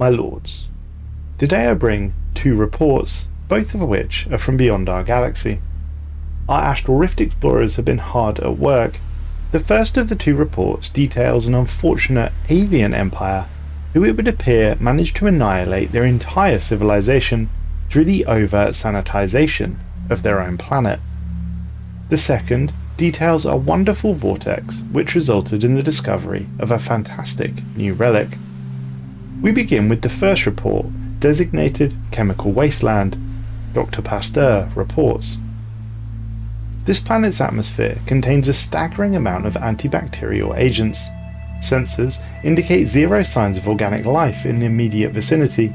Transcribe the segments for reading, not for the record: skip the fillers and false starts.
my lords. Today I bring 2 reports, both of which are from beyond our galaxy. Our astral rift explorers have been hard at work. The first of the 2 reports details an unfortunate avian empire who it would appear managed to annihilate their entire civilization through the overt sanitization of their own planet. The second details a wonderful vortex which resulted in the discovery of a fantastic new relic. We begin with the first report, designated Chemical Wasteland. Dr. Pasteur reports. This planet's atmosphere contains a staggering amount of antibacterial agents. Sensors indicate 0 signs of organic life in the immediate vicinity.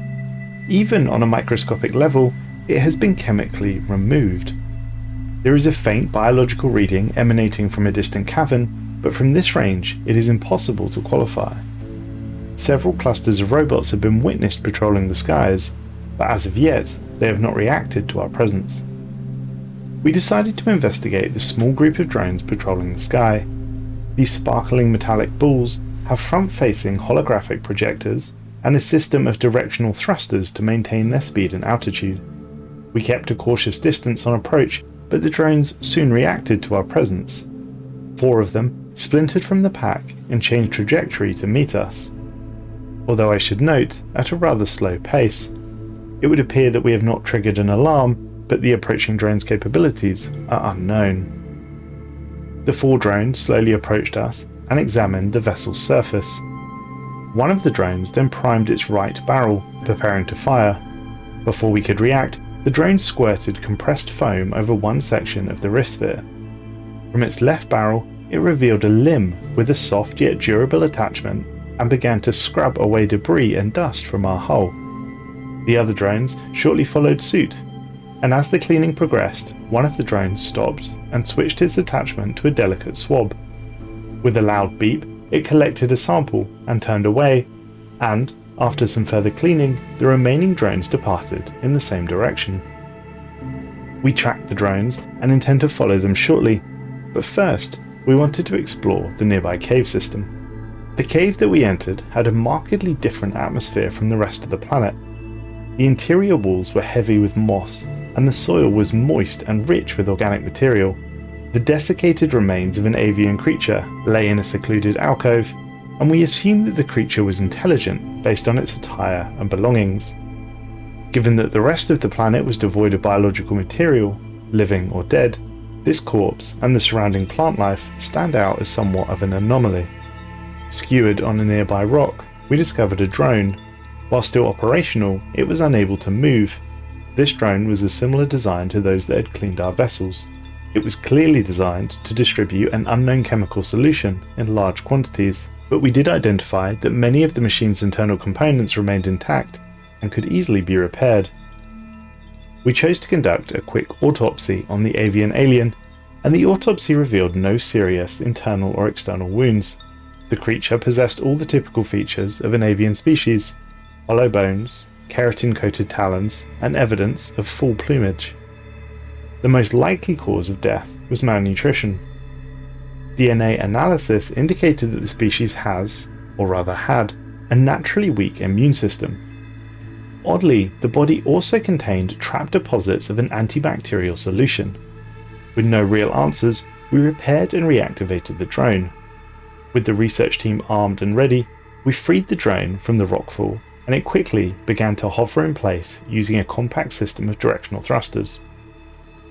Even on a microscopic level, it has been chemically removed. There is a faint biological reading emanating from a distant cavern, but from this range it is impossible to qualify. Several clusters of robots have been witnessed patrolling the skies, but as of yet they have not reacted to our presence. We decided to investigate the small group of drones patrolling the sky. These sparkling metallic balls have front-facing holographic projectors and a system of directional thrusters to maintain their speed and altitude. We kept a cautious distance on approach, but the drones soon reacted to our presence. 4 of them splintered from the pack and changed trajectory to meet us. Although I should note, at a rather slow pace. It would appear that we have not triggered an alarm, but the approaching drone's capabilities are unknown. The 4 drones slowly approached us and examined the vessel's surface. One of the drones then primed its right barrel, preparing to fire. Before we could react, the drone squirted compressed foam over one section of the rift sphere. From its left barrel, it revealed a limb with a soft yet durable attachment and began to scrub away debris and dust from our hull. The other drones shortly followed suit, and as the cleaning progressed, one of the drones stopped and switched its attachment to a delicate swab. With a loud beep, it collected a sample and turned away, and, after some further cleaning, the remaining drones departed in the same direction. We tracked the drones and intend to follow them shortly, but first we wanted to explore the nearby cave system. The cave that we entered had a markedly different atmosphere from the rest of the planet. The interior walls were heavy with moss, and the soil was moist and rich with organic material. The desiccated remains of an avian creature lay in a secluded alcove, and we assumed that the creature was intelligent based on its attire and belongings. Given that the rest of the planet was devoid of biological material, living or dead, this corpse and the surrounding plant life stand out as somewhat of an anomaly. Skewered on a nearby rock, we discovered a drone. While still operational, it was unable to move. This drone was a similar design to those that had cleaned our vessels. It was clearly designed to distribute an unknown chemical solution in large quantities, but we did identify that many of the machine's internal components remained intact and could easily be repaired. We chose to conduct a quick autopsy on the avian alien, and the autopsy revealed no serious internal or external wounds. The creature possessed all the typical features of an avian species: hollow bones, keratin-coated talons, and evidence of full plumage. The most likely cause of death was malnutrition. DNA analysis indicated that the species has, or rather had, a naturally weak immune system. Oddly, the body also contained trapped deposits of an antibacterial solution. With no real answers, we repaired and reactivated the drone. With the research team armed and ready, we freed the drone from the rockfall, and it quickly began to hover in place using a compact system of directional thrusters.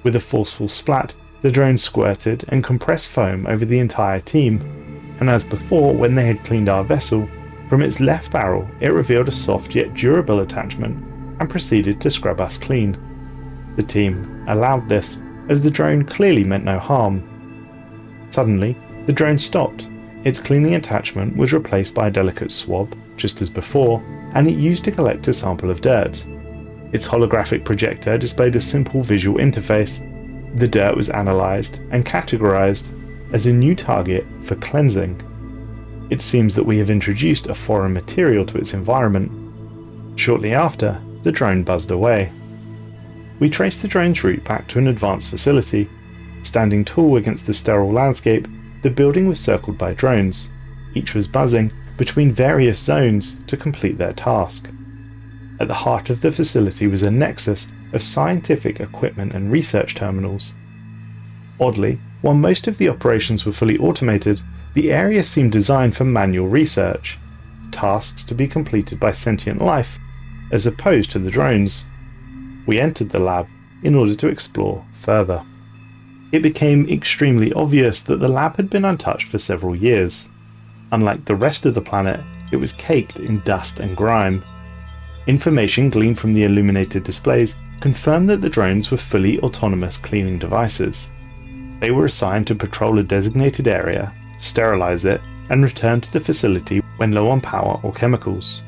With a forceful splat, the drone squirted and compressed foam over the entire team, and as before when they had cleaned our vessel, from its left barrel it revealed a soft yet durable attachment and proceeded to scrub us clean. The team allowed this, as the drone clearly meant no harm. Suddenly, the drone stopped. Its cleaning attachment was replaced by a delicate swab, just as before, and it used to collect a sample of dirt. Its holographic projector displayed a simple visual interface. The dirt was analysed and categorised as a new target for cleansing. It seems that we have introduced a foreign material to its environment. Shortly after, the drone buzzed away. We traced the drone's route back to an advanced facility. Standing tall against the sterile landscape, the building was circled by drones. Each was buzzing between various zones to complete their task. At the heart of the facility was a nexus of scientific equipment and research terminals. Oddly, while most of the operations were fully automated, the area seemed designed for manual research, tasks to be completed by sentient life, as opposed to the drones. We entered the lab in order to explore further. It became extremely obvious that the lab had been untouched for several years. Unlike the rest of the planet, it was caked in dust and grime. Information gleaned from the illuminated displays confirmed that the drones were fully autonomous cleaning devices. They were assigned to patrol a designated area, sterilize it, and return to the facility when low on power or chemicals.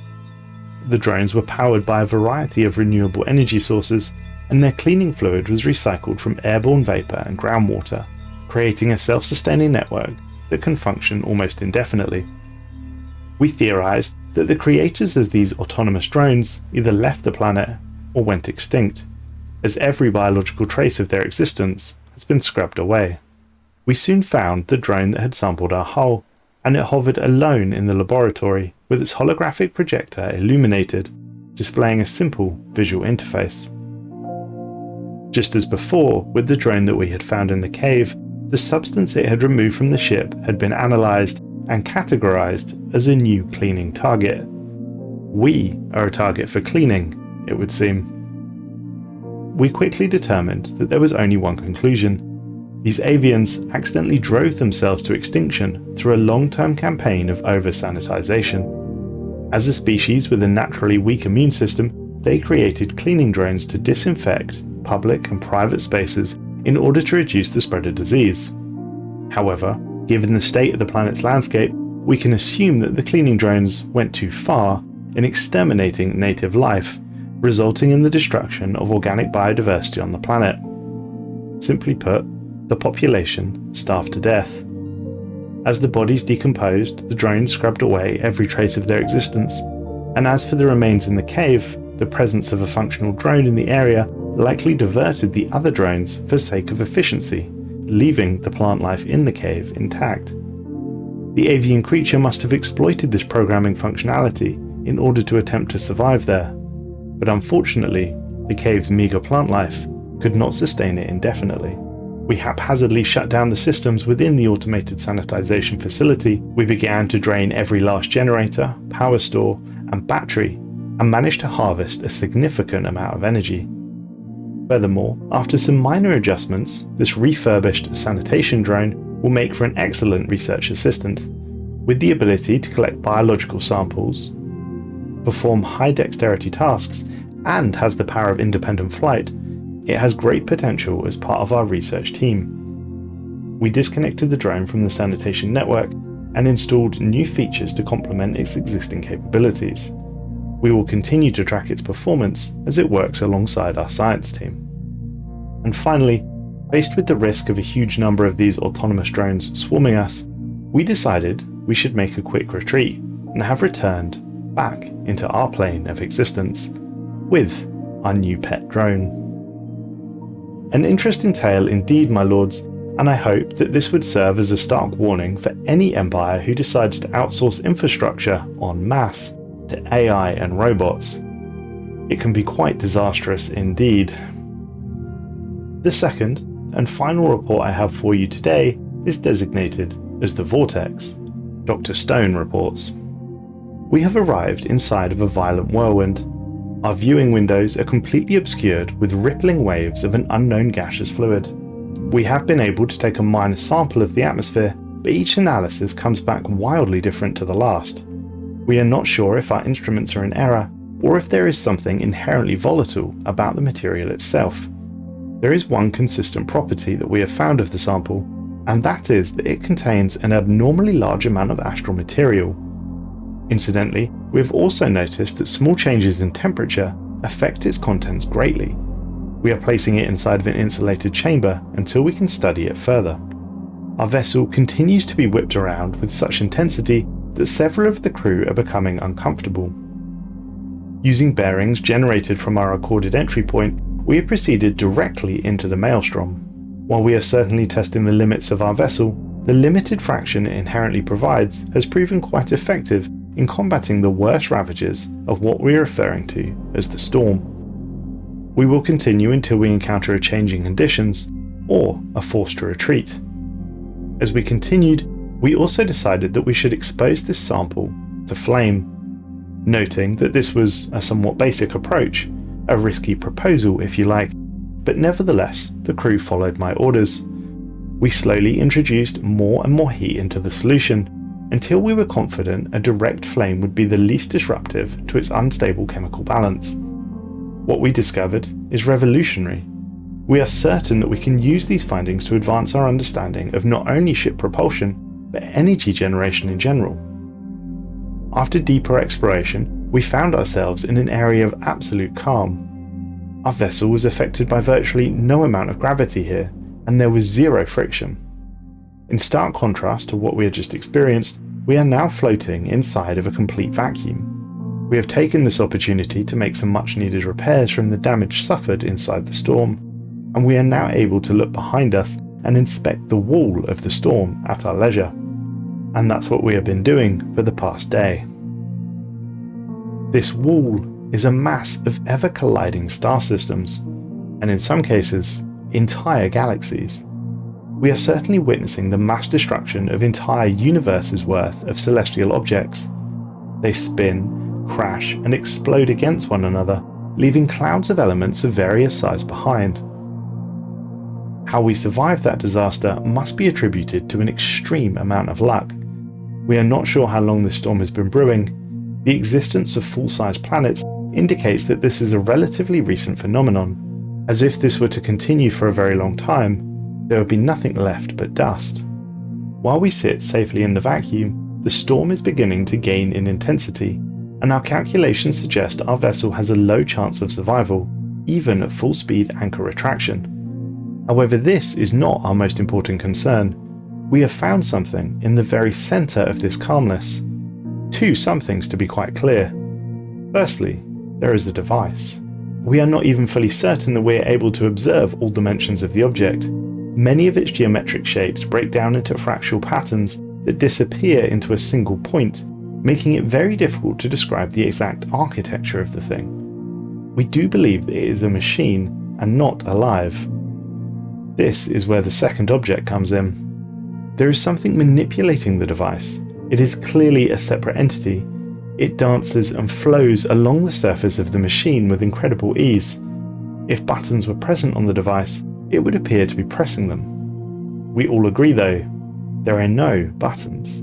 The drones were powered by a variety of renewable energy sources, and their cleaning fluid was recycled from airborne vapor and groundwater, creating a self-sustaining network that can function almost indefinitely. We theorized that the creators of these autonomous drones either left the planet or went extinct, as every biological trace of their existence has been scrubbed away. We soon found the drone that had sampled our hull, and it hovered alone in the laboratory with its holographic projector illuminated, displaying a simple visual interface. Just as before with the drone that we had found in the cave, the substance it had removed from the ship had been analysed and categorised as a new cleaning target. We are a target for cleaning, it would seem. We quickly determined that there was only one conclusion. These avians accidentally drove themselves to extinction through a long-term campaign of over-sanitization. As a species with a naturally weak immune system, they created cleaning drones to disinfect public and private spaces in order to reduce the spread of disease. However, given the state of the planet's landscape, we can assume that the cleaning drones went too far in exterminating native life, resulting in the destruction of organic biodiversity on the planet. Simply put, the population starved to death. As the bodies decomposed, the drones scrubbed away every trace of their existence, and as for the remains in the cave, the presence of a functional drone in the area likely diverted the other drones for sake of efficiency, leaving the plant life in the cave intact. The avian creature must have exploited this programming functionality in order to attempt to survive there, but unfortunately, the cave's meagre plant life could not sustain it indefinitely. We haphazardly shut down the systems within the automated sanitization facility. We began to drain every last generator, power store, and battery, and managed to harvest a significant amount of energy. Furthermore, after some minor adjustments, this refurbished sanitation drone will make for an excellent research assistant, with the ability to collect biological samples, perform high-dexterity tasks, and has the power of independent flight. It has great potential as part of our research team. We disconnected the drone from the sanitation network and installed new features to complement its existing capabilities. We will continue to track its performance as it works alongside our science team. And finally, faced with the risk of a huge number of these autonomous drones swarming us, we decided we should make a quick retreat and have returned back into our plane of existence with our new pet drone. An interesting tale indeed, my lords, and I hope that this would serve as a stark warning for any empire who decides to outsource infrastructure en masse to AI and robots. It can be quite disastrous indeed. The second and final report I have for you today is designated as The Vortex. Dr. Stone reports. We have arrived inside of a violent whirlwind. Our viewing windows are completely obscured with rippling waves of an unknown gaseous fluid. We have been able to take a minor sample of the atmosphere, but each analysis comes back wildly different to the last. We are not sure if our instruments are in error, or if there is something inherently volatile about the material itself. There is one consistent property that we have found of the sample, and that is that it contains an abnormally large amount of astral material. Incidentally, we have also noticed that small changes in temperature affect its contents greatly. We are placing it inside of an insulated chamber until we can study it further. Our vessel continues to be whipped around with such intensity that several of the crew are becoming uncomfortable. Using bearings generated from our recorded entry point, we have proceeded directly into the maelstrom. While we are certainly testing the limits of our vessel, the limited fraction it inherently provides has proven quite effective in combating the worst ravages of what we are referring to as the storm. We will continue until we encounter a change in conditions or are forced to retreat. As we continued, we also decided that we should expose this sample to flame, noting that this was a somewhat basic approach, a risky proposal if you like, but nevertheless the crew followed my orders. We slowly introduced more and more heat into the solution until we were confident a direct flame would be the least disruptive to its unstable chemical balance. What we discovered is revolutionary. We are certain that we can use these findings to advance our understanding of not only ship propulsion, but energy generation in general. After deeper exploration, we found ourselves in an area of absolute calm. Our vessel was affected by virtually no amount of gravity here, and there was zero friction. In stark contrast to what we had just experienced, we are now floating inside of a complete vacuum. We have taken this opportunity to make some much needed repairs from the damage suffered inside the storm, and we are now able to look behind us and inspect the wall of the storm at our leisure. And that's what we have been doing for the past day. This wall is a mass of ever-colliding star systems, and in some cases, entire galaxies. We are certainly witnessing the mass destruction of entire universes worth of celestial objects. They spin, crash, and explode against one another, leaving clouds of elements of various size behind. How we survived that disaster must be attributed to an extreme amount of luck. We are not sure how long this storm has been brewing. The existence of full-size planets indicates that this is a relatively recent phenomenon, as if this were to continue for a very long time, there would be nothing left but dust. While we sit safely in the vacuum, the storm is beginning to gain in intensity, and our calculations suggest our vessel has a low chance of survival, even at full speed anchor retraction. However, this is not our most important concern. We have found something in the very centre of this calmness. Two somethings to be quite clear. Firstly, there is a device. We are not even fully certain that we are able to observe all dimensions of the object. Many of its geometric shapes break down into fractal patterns that disappear into a single point, making it very difficult to describe the exact architecture of the thing. We do believe that it is a machine and not alive. This is where the second object comes in. There is something manipulating the device. It is clearly a separate entity. It dances and flows along the surface of the machine with incredible ease. If buttons were present on the device, it would appear to be pressing them. We all agree though, there are no buttons.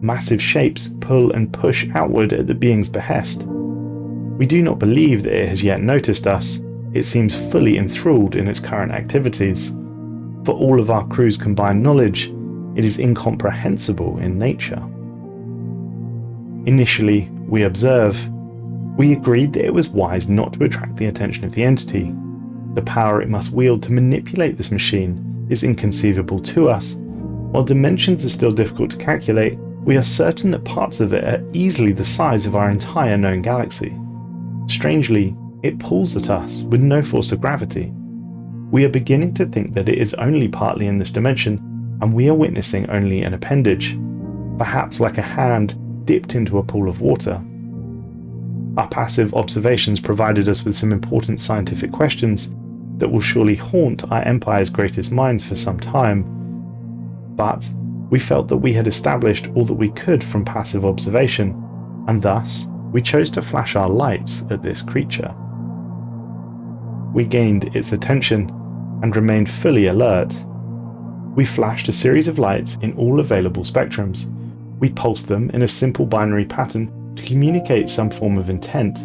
Massive shapes pull and push outward at the being's behest. We do not believe that it has yet noticed us. It seems fully enthralled in its current activities. For all of our crew's combined knowledge, it is incomprehensible in nature. Initially, we observe. We agreed that it was wise not to attract the attention of the entity. The power it must wield to manipulate this machine is inconceivable to us. While dimensions are still difficult to calculate, we are certain that parts of it are easily the size of our entire known galaxy. Strangely, it pulls at us with no force of gravity. We are beginning to think that it is only partly in this dimension, and we are witnessing only an appendage, perhaps like a hand dipped into a pool of water. Our passive observations provided us with some important scientific questions that will surely haunt our Empire's greatest minds for some time. But we felt that we had established all that we could from passive observation, and thus we chose to flash our lights at this creature. We gained its attention and remained fully alert. We flashed a series of lights in all available spectrums. We pulsed them in a simple binary pattern to communicate some form of intent.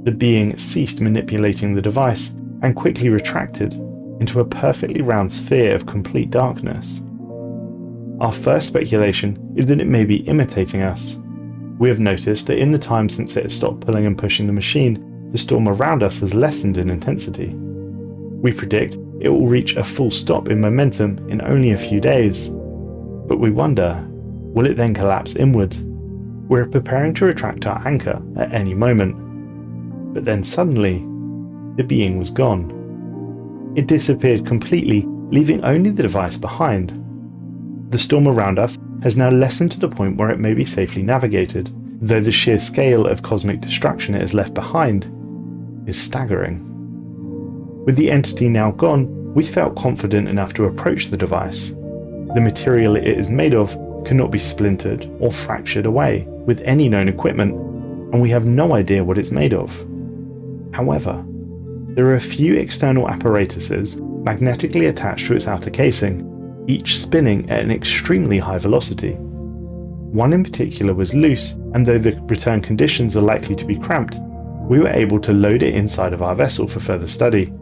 The being ceased manipulating the device and quickly retracted into a perfectly round sphere of complete darkness. Our first speculation is that it may be imitating us. We have noticed that in the time since it has stopped pulling and pushing the machine, the storm around us has lessened in intensity. We predict it will reach a full stop in momentum in only a few days. But we wonder, will it then collapse inward? We're preparing to retract our anchor at any moment. But then suddenly, the being was gone. It disappeared completely, leaving only the device behind. The storm around us has now lessened to the point where it may be safely navigated, though the sheer scale of cosmic destruction it has left behind is staggering. With the entity now gone, we felt confident enough to approach the device. The material it is made of cannot be splintered or fractured away with any known equipment, and we have no idea what it's made of. However, there are a few external apparatuses magnetically attached to its outer casing, each spinning at an extremely high velocity. One in particular was loose, and though the return conditions are likely to be cramped, we were able to load it inside of our vessel for further study.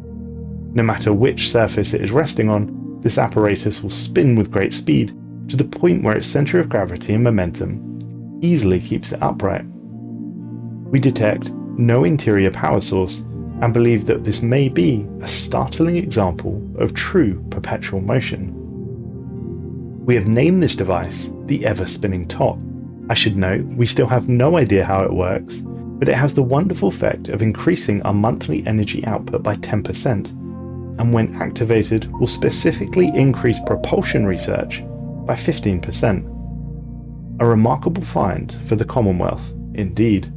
No matter which surface it is resting on, this apparatus will spin with great speed to the point where its centre of gravity and momentum easily keeps it upright. We detect no interior power source and believe that this may be a startling example of true perpetual motion. We have named this device the Ever-Spinning Top. I should note, we still have no idea how it works, but it has the wonderful effect of increasing our monthly energy output by 10%, and when activated will specifically increase propulsion research by 15%. A remarkable find for the Commonwealth, indeed.